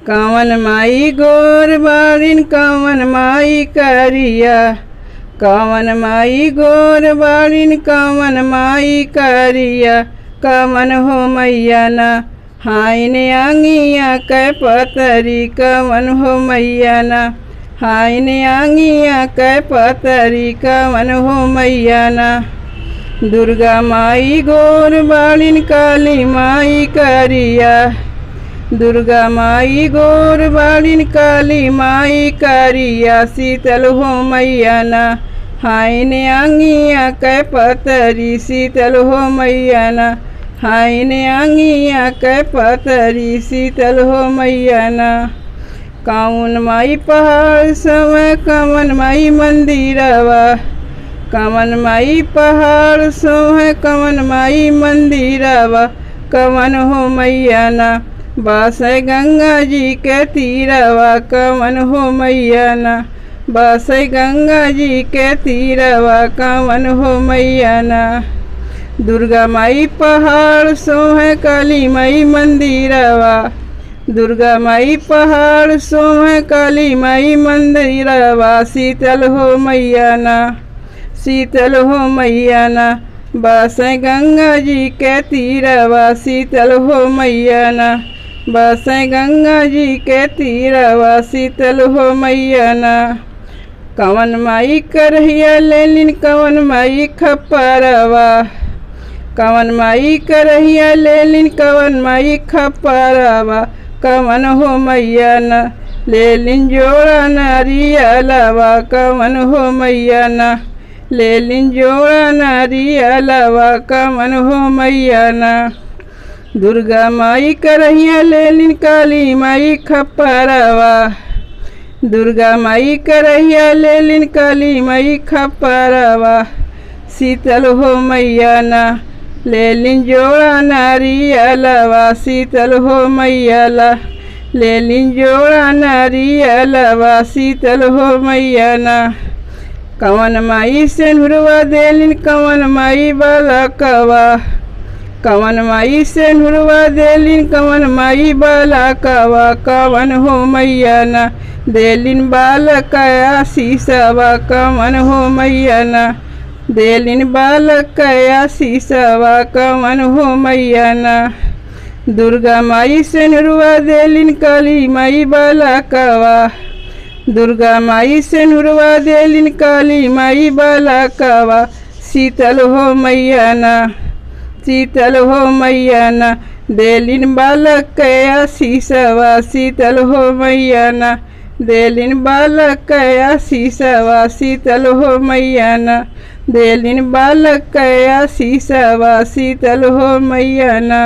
कवन माई गोर बाड़िन कवन माई करिया, कवन माई गोर बाड़िन कवन माई करिया, कवन हो मैया ना हाइन आंगिया कै पतरी, कवन हो मैया ना हाइन आंगिया कै पतरी, कवन हो मैया ना। दुर्गा माई गोर बाड़िन काली माई करिया, दुर्गा माई गोर बाड़िन काली माई करिया, शीतल हो मैया ना हाइन आंगिया कै पतरी, शीतल हो मैया ना हाइन आंगिया कै पतरी, शीतल हो मैया ना। कवन माई पहाड़ समय कवन माई मंदिरवा, कवन माई पहाड़ सोहे कवन माई मंदिरवा, कवन हो मैया ना बस गंगा जी के तीरवा, कवन हो मैया ना बस गंगा जी के तीरवा, कवन हो मैया ना। दुर्गा माई पहाड़ सोहे काली माई मंदिरवा, दुर्गा माई पहाड़ सोहे काली माई मंदिरवा, शीतल हो मैया ना शीतल हो मैया ना बस गंगा जी के तीरवा, शीतल हो मैया ना बस गंगा जी के तीरवा, शीतल हो मैया ना। कवन माई करहिया लेलिन कवन माई खपरवा, कवन माई करहिया लेलिन कवन माई खपरवा, कवन हो मैया ना लेलिन जोड़ा नारियलवा, कवन हो मैया ना लेलिन जोड़ा नारियलवा, कवन हो मैया ना। दुर्गा माई करहिया लेलिन काली माई खपरवा, दुर्गा माई करहिया लेलिन काली माई खपरवा, शीतल हो मैया ना लेलिन जोड़ा नारियलवा, शीतल हो मैया ला लेलिन जोड़ा नारियलवा, शीतल हो मैया ना। कवन माई सेनुरवा देलिन कवन माई बालकवा, कवन माई सेनुरवा देलिन कवन माई बालकवा, कवन हो मैया ना देलिन बालक आशीषवा, कवन हो मैया ना देलिन बालक आशीषवा, कवन हो मैया ना। दुर्गा माई सेनुरवा देलिन काली माई बालकवा, दुर्गा माई सेनुरवा देलिन काली माई बालकवा, शीतल हो मैया ना शीतल हो मैया ना देलिन बालक आशीषवा, शीतल हो मैया ना देलिन बालक आशीषवा, शीतल हो मैया ना देलिन बालक आशीषवा, शीतल हो मैया ना।